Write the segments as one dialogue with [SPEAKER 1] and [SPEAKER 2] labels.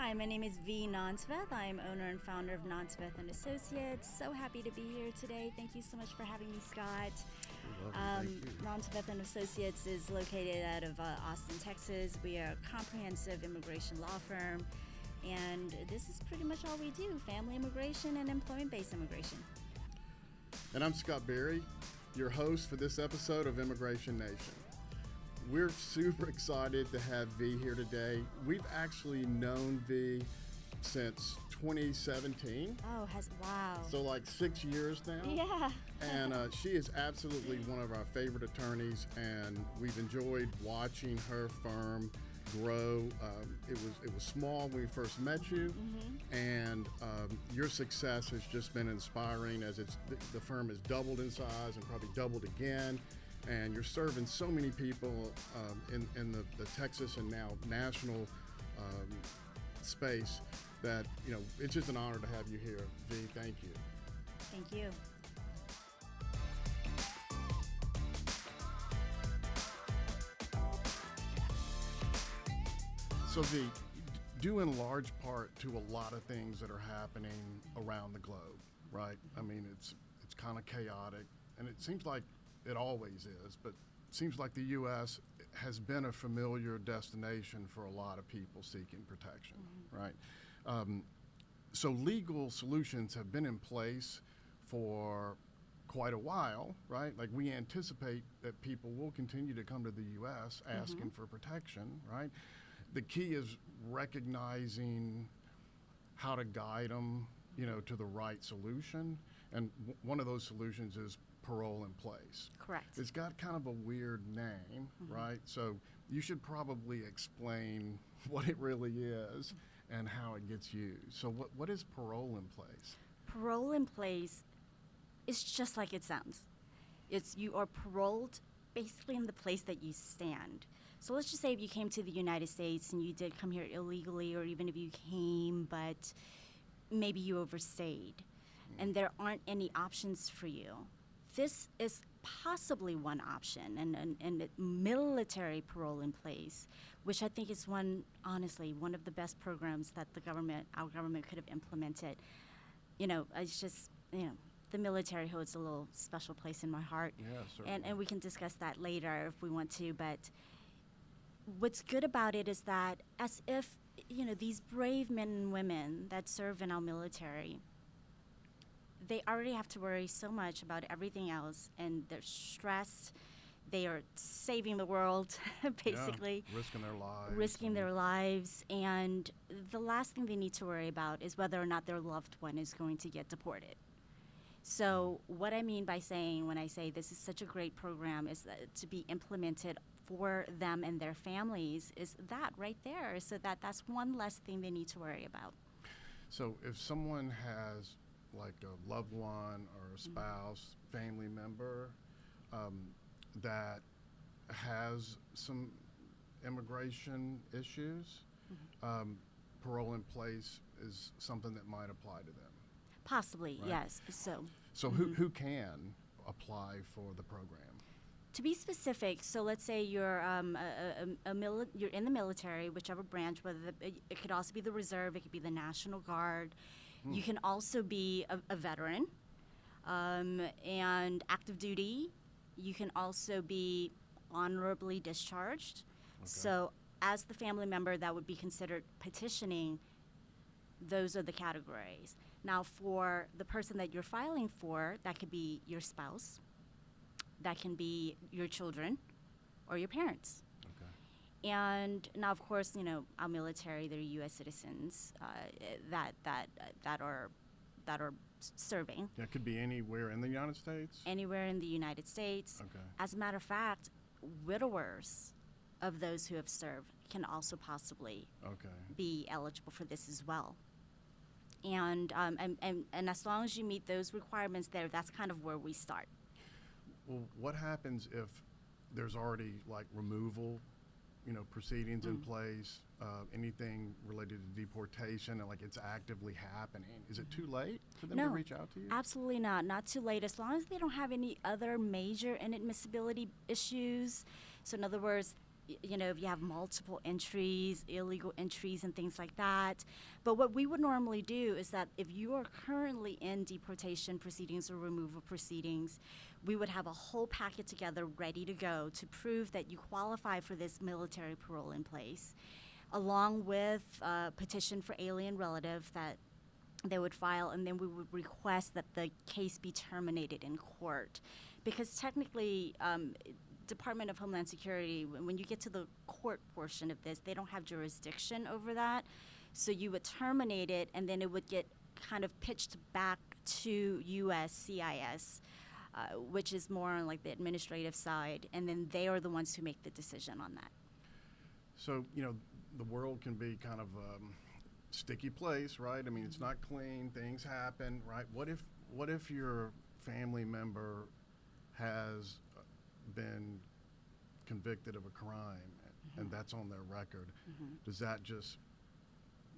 [SPEAKER 1] Hi, my name is Vi Nanthaveth. I'm owner and founder of Nanthaveth Associates. So happy to be here today. Thank you so much for having me, Scott.
[SPEAKER 2] Thank you.
[SPEAKER 1] Nanthaveth Associates is located out of Austin, Texas. We are a comprehensive immigration law firm, and this is pretty much all we do: family immigration and employment-based immigration.
[SPEAKER 2] And I'm Scott Berry, your host for this episode of Immigration Nation. We're super excited to have Vi here today. We've actually known Vi since 2017.
[SPEAKER 1] Wow.
[SPEAKER 2] So like 6 years now.
[SPEAKER 1] Yeah.
[SPEAKER 2] And she is absolutely one of our favorite attorneys, and we've enjoyed watching her firm grow. It was small when we first met you, and your success has just been inspiring as the firm has doubled in size and probably doubled again. And you're serving so many people in the Texas and now national space that, it's just an honor to have you here. Vi, thank you.
[SPEAKER 1] Thank you.
[SPEAKER 2] So Vi, due in large part to a lot of things that are happening around the globe, right? I mean, it's kind of chaotic, and it seems like it always is, but it seems like the U.S. has been a familiar destination for a lot of people seeking protection, right? So legal solutions have been in place for quite a while, right? Like, we anticipate that people will continue to come to the U.S. asking for protection, right? The key is recognizing how to guide them, to the right solution. And one of those solutions is parole in place.
[SPEAKER 1] Correct.
[SPEAKER 2] It's got kind of a weird name, right? So you should probably explain what it really is and how it gets used. So what is parole in place?
[SPEAKER 1] Parole in place is just like it sounds. You are paroled basically in the place that you stand. So let's just say if you came to the United States and you did come here illegally, or even if you came but maybe you overstayed and there aren't any options for you. This is possibly one option, and military parole in place, which I think is honestly, one of the best programs that our government could have implemented. It's just, the military holds a little special place in my heart.
[SPEAKER 2] Yeah, certainly.
[SPEAKER 1] And we can discuss that later if we want to, but what's good about it is that as if, these brave men and women that serve in our military, they already have to worry so much about everything else, and they're stressed. They are saving the world, basically.
[SPEAKER 2] Yeah, risking
[SPEAKER 1] their lives. And the last thing they need to worry about is whether or not their loved one is going to get deported. So what I mean when I say this is such a great program is that to be implemented for them and their families is that right there. So that's one less thing they need to worry about.
[SPEAKER 2] So if someone has like a loved one or a spouse, family member that has some immigration issues, parole in place is something that might apply to them.
[SPEAKER 1] Possibly,
[SPEAKER 2] right?
[SPEAKER 1] Yes. So
[SPEAKER 2] who can apply for the program?
[SPEAKER 1] To be specific, so let's say you're you're in the military, whichever branch, it could also be the Reserve, it could be the National Guard. You can also be a veteran and active duty. You can also be honorably discharged. Okay. So as the family member that would be considered petitioning, those are the categories. Now, for the person that you're filing for, that could be your spouse, that can be your children, or your parents. Okay. And now, of course, our military, they're U.S. citizens that are serving.
[SPEAKER 2] That could be anywhere in the United States?
[SPEAKER 1] Anywhere in the United States.
[SPEAKER 2] Okay.
[SPEAKER 1] As a matter of fact, widowers of those who have served can also possibly be eligible for this as well. And as long as you meet those requirements there, that's kind of where we start.
[SPEAKER 2] Well, what happens if there's already like removal, proceedings in place, anything related to deportation, and like it's actively happening? Is it too late for them to reach out to you?
[SPEAKER 1] Absolutely not. Not too late. As long as they don't have any other major inadmissibility issues. So in other words, if you have multiple entries, illegal entries, and things like that. But what we would normally do is that if you are currently in deportation proceedings or removal proceedings, we would have a whole packet together ready to go to prove that you qualify for this military parole in place, along with a petition for alien relative that they would file, and then we would request that the case be terminated in court. Because technically, Department of Homeland Security, when you get to the court portion of this, they don't have jurisdiction over that. So you would terminate it, and then it would get kind of pitched back to USCIS, which is more on like the administrative side, and then they are the ones who make the decision on that.
[SPEAKER 2] So, the world can be kind of sticky place, right? I mean, it's not clean, things happen, right? What if your family member has been convicted of a crime and that's on their record? Does that just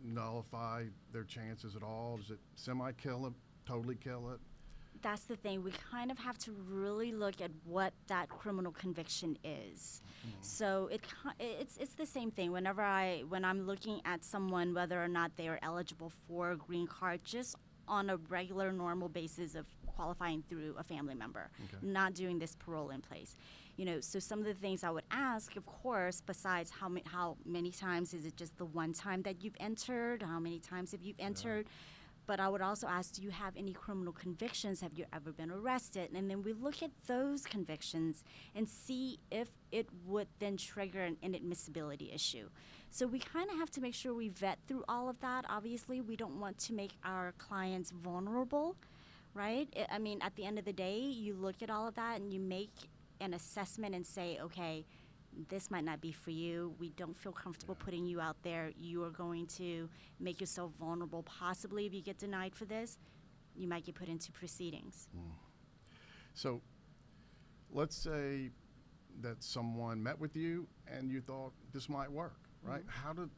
[SPEAKER 2] nullify their chances at all? Does it semi-kill it, totally kill it?
[SPEAKER 1] That's the thing. We kind of have to really look at what that criminal conviction is. So it's the same thing. When I'm looking at someone, whether or not they are eligible for a green card, just on a regular, normal basis of qualifying through a family member, not doing this parole in place. So some of the things I would ask, of course, besides how many times is it just the one time that you've entered? How many times have you entered? But I would also ask, do you have any criminal convictions? Have you ever been arrested? And then we look at those convictions and see if it would then trigger an inadmissibility issue. So we kind of have to make sure we vet through all of that. Obviously, we don't want to make our clients vulnerable, right? I mean, at the end of the day, you look at all of that and you make an assessment and say, okay, this might not be for you. We don't feel comfortable putting you out there. You are going to make yourself vulnerable. Possibly if you get denied for this, you might get put into proceedings.
[SPEAKER 2] So let's say that someone met with you and you thought this might work, right? How do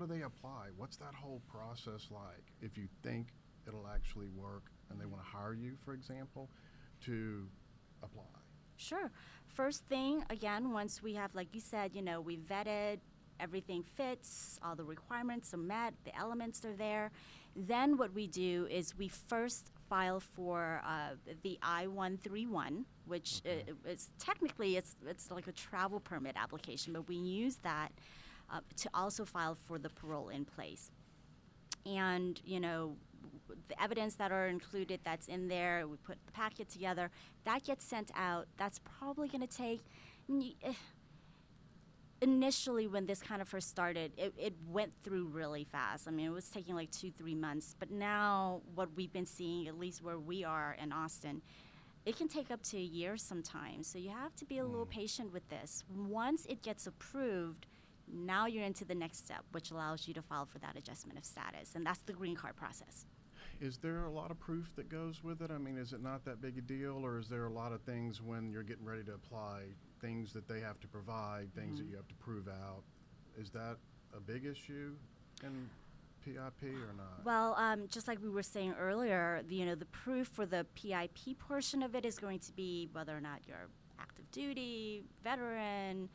[SPEAKER 2] they apply? What's that whole process like if you think it'll actually work and they want to hire you, for example, to apply?
[SPEAKER 1] Sure. First thing, again, once we have, like you said, we vetted, everything fits, all the requirements are met, the elements are there. Then what we do is we first file for the I-131, which is technically it's like a travel permit application, but we use that to also file for the parole in place. And, the evidence that are included that's in there, we put the packet together, that gets sent out. That's probably going to take, initially when this kind of first started, it went through really fast. I mean, it was taking like 2-3 months. But now what we've been seeing, at least where we are in Austin, it can take up to a year sometimes. So you have to be a little patient with this. Once it gets approved, now you're into the next step, which allows you to file for that adjustment of status. And that's the green card process.
[SPEAKER 2] Is there a lot of proof that goes with it? I mean, is it not that big a deal, or is there a lot of things when you're getting ready to apply, things that they have to provide, things that you have to prove out? Is that a big issue in PIP or not?
[SPEAKER 1] Well, just like we were saying earlier, the proof for the PIP portion of it is going to be whether or not you're active duty, veteran,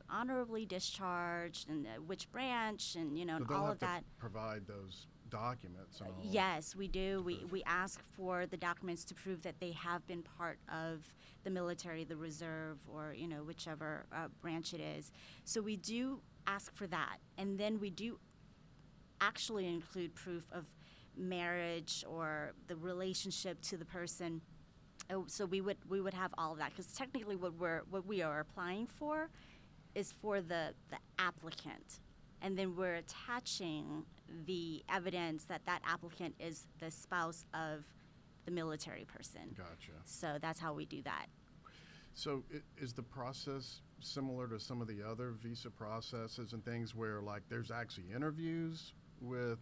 [SPEAKER 1] honorably discharged, and which branch, and
[SPEAKER 2] But
[SPEAKER 1] all
[SPEAKER 2] they'll
[SPEAKER 1] of that.
[SPEAKER 2] have to provide those documents and all.
[SPEAKER 1] Yes, we do. We ask for the documents to prove that they have been part of the military, the reserve, or whichever branch it is. So we do ask for that, and then we do actually include proof of marriage or the relationship to the person. So we would have all of that, because technically what we are applying for is for the applicant, and then we're attaching the evidence that applicant is the spouse of the military person.
[SPEAKER 2] Gotcha.
[SPEAKER 1] So that's how we do that.
[SPEAKER 2] So is the process similar to some of the other visa processes and things where like there's actually interviews with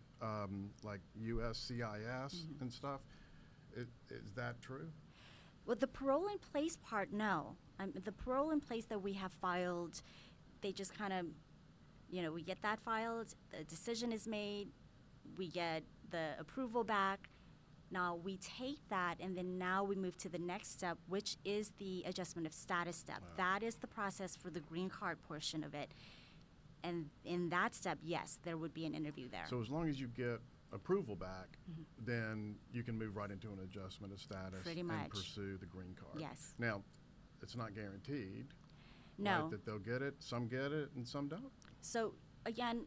[SPEAKER 2] like USCIS and stuff? Is that true?
[SPEAKER 1] Well, the parole in place part, no. The parole in place that we have filed, they just kind of, we get that filed, the decision is made, we get the approval back, Now we take that and then now we move to the next step, which is the adjustment of status step.
[SPEAKER 2] Wow.
[SPEAKER 1] That is the process for the green card portion of it. And in that step, yes, there would be an interview there.
[SPEAKER 2] So as long as you get approval back, then you can move right into an adjustment of status
[SPEAKER 1] Pretty
[SPEAKER 2] and
[SPEAKER 1] much.
[SPEAKER 2] pursue the green card.
[SPEAKER 1] Yes.
[SPEAKER 2] Now, it's not guaranteed.
[SPEAKER 1] No.
[SPEAKER 2] Right, that they'll get it. Some get it and some don't.
[SPEAKER 1] So again,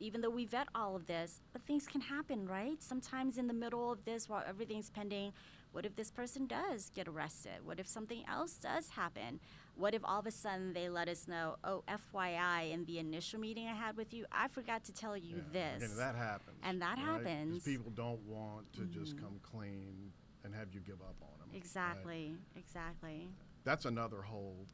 [SPEAKER 1] even though we vet all of this, but things can happen, right? Sometimes in the middle of this, while everything's pending, what if this person does get arrested? What if something else does happen? What if all of a sudden they let us know, oh, FYI, in the initial meeting I had with you, I forgot to tell you this.
[SPEAKER 2] And that happens.
[SPEAKER 1] And that
[SPEAKER 2] right? 'Cause
[SPEAKER 1] happens.
[SPEAKER 2] people don't want to just come clean and have you give up on them.
[SPEAKER 1] Exactly, exactly.
[SPEAKER 2] That's another whole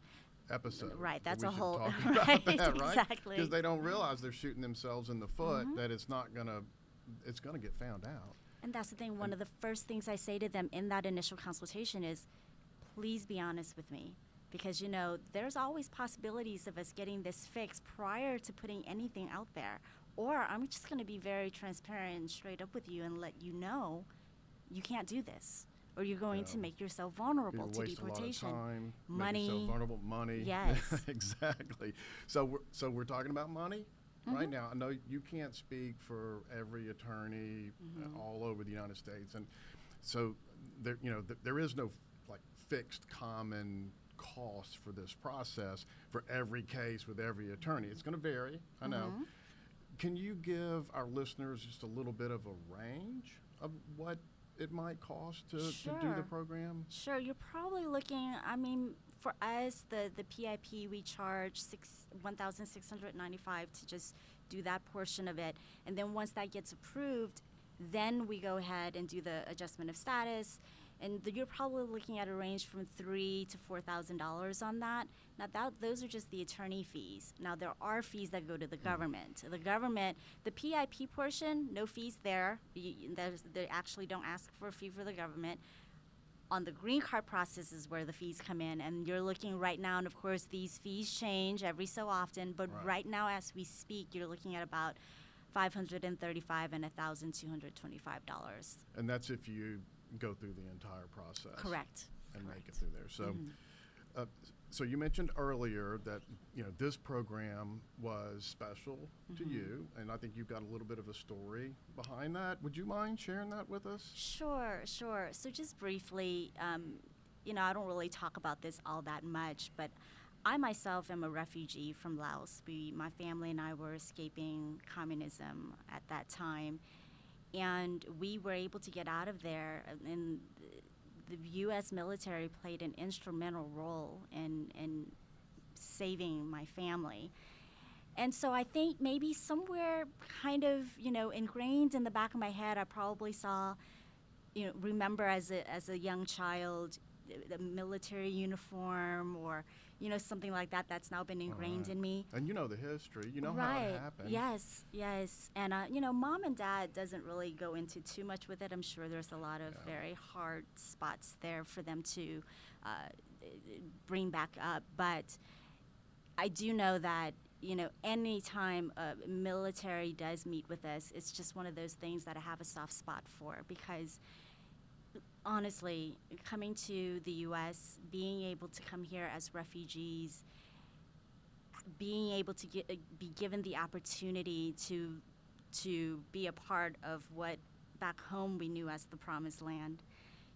[SPEAKER 2] episode.
[SPEAKER 1] Right,
[SPEAKER 2] that
[SPEAKER 1] that's
[SPEAKER 2] we
[SPEAKER 1] a
[SPEAKER 2] should
[SPEAKER 1] whole,
[SPEAKER 2] talk about
[SPEAKER 1] right,
[SPEAKER 2] that, right?
[SPEAKER 1] exactly.
[SPEAKER 2] Because they don't realize they're shooting themselves in the foot, that it's gonna get found out.
[SPEAKER 1] And that's the thing, one of the first things I say to them in that initial consultation is, please be honest with me. Because, there's always possibilities of us getting this fixed prior to putting anything out there. Or I'm just going to be very transparent and straight up with you and let you know you can't do this. Or you're going to make yourself vulnerable to
[SPEAKER 2] Waste
[SPEAKER 1] deportation.
[SPEAKER 2] a lot of time,
[SPEAKER 1] Money.
[SPEAKER 2] make yourself vulnerable. Money.
[SPEAKER 1] Yes.
[SPEAKER 2] Exactly. So we're talking about money right now. I know you can't speak for every attorney all over the United States, and so there is no like fixed common cost for this process for every case with every attorney. It's going to vary. I know. Can you give our listeners just a little bit of a range of what it might cost to do the program?
[SPEAKER 1] Sure. You're probably looking, for us, the PIP, we charge $1,695 to just do that portion of it. And then once that gets approved, then we go ahead and do the adjustment of status. And you're probably looking at a range from $3,000 to $4,000 on that. Now, those are just the attorney fees. Now, there are fees that go to the government. The government, the PIP portion, no fees there. They actually don't ask for a fee for the government. On the green card process is where the fees come in. And you're looking right now, and of course, these fees change every so often. But right now, as we speak, you're looking at about $535 and $1,225.
[SPEAKER 2] And that's if you go through the entire process.
[SPEAKER 1] Correct.
[SPEAKER 2] And make it through there. So, so you mentioned earlier that this program was special to you, and I think you've got a little bit of a story behind that. Would you mind sharing that with us?
[SPEAKER 1] Sure. So just briefly, I don't really talk about this all that much, but I myself am a refugee from Laos. My family and I were escaping communism at that time. And we were able to get out of there, and the U.S. military played an instrumental role in saving my family. And so I think maybe somewhere kind of, ingrained in the back of my head, I probably saw, remember as a young child, the military uniform or, something like that that's now been ingrained in me.
[SPEAKER 2] And the history, how it happened.
[SPEAKER 1] Yes. And, Mom and Dad doesn't really go into too much with it. I'm sure there's a lot of very hard spots there for them to bring back up. But I do know that, any time military does meet with us, it's just one of those things that I have a soft spot for because honestly, coming to the U.S., being able to come here as refugees, being able to be given the opportunity to be a part of what back home we knew as the promised land.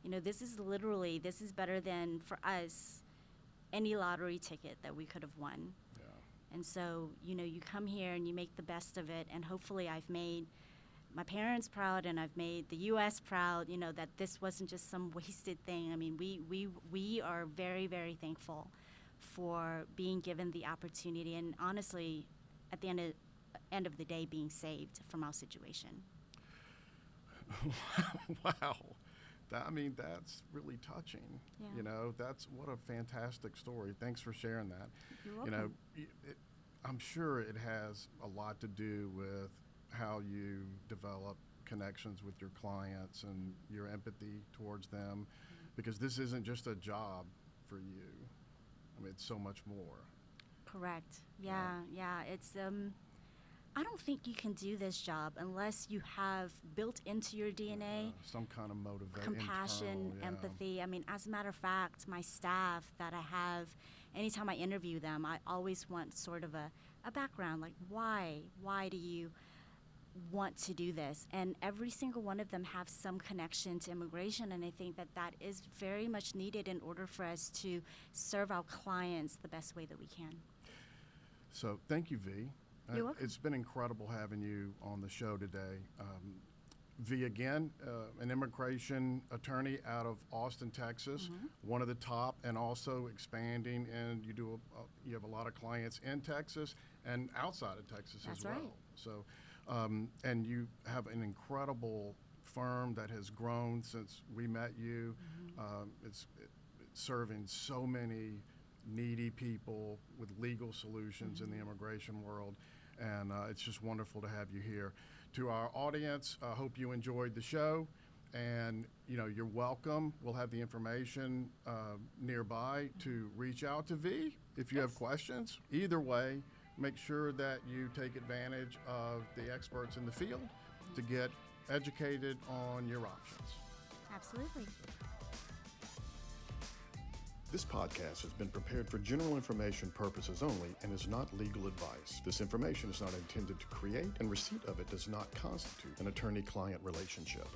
[SPEAKER 1] This is better than, for us, any lottery ticket that we could have won. Yeah. And so, you come here and you make the best of it, and hopefully I've made my parents proud and I've made the U.S. proud, that this wasn't just some wasted thing. I mean, we are very, very thankful for being given the opportunity and honestly, at the end of the day, being saved from our situation.
[SPEAKER 2] Wow. That's really touching.
[SPEAKER 1] Yeah.
[SPEAKER 2] That's what a fantastic story. Thanks for sharing that.
[SPEAKER 1] You're welcome.
[SPEAKER 2] I'm sure it has a lot to do with how you develop connections with your clients and your empathy towards them, because this isn't just a job for you. It's so much more.
[SPEAKER 1] Correct. Yeah. It's I don't think you can do this job unless you have built into your DNA
[SPEAKER 2] some kind of motivation,
[SPEAKER 1] compassion, empathy. I mean, as a matter of fact, my staff that I have, anytime I interview them, I always want sort of a background, like why do you want to do this? And every single one of them have some connection to immigration, and I think that is very much needed in order for us to serve our clients the best way that we can.
[SPEAKER 2] So thank you, V.
[SPEAKER 1] You're welcome.
[SPEAKER 2] It's been incredible having you on the show today. V, again, an immigration attorney out of Austin, Texas, one of the top, and also expanding, and you have a lot of clients in Texas and outside of Texas
[SPEAKER 1] That's
[SPEAKER 2] as well.
[SPEAKER 1] right.
[SPEAKER 2] So, and you have an incredible firm that has grown since we met you. It's serving so many needy people with legal solutions in the immigration world, and it's just wonderful to have you here. To our audience, I hope you enjoyed the show, and you're welcome. We'll have the information nearby to reach out to V if you have questions. Either way, make sure that you take advantage of the experts in the field to get educated on your options.
[SPEAKER 1] Absolutely.
[SPEAKER 2] This podcast has been prepared for general information purposes only and is not legal advice. This information is not intended to create, and receipt of it does not constitute an attorney-client relationship.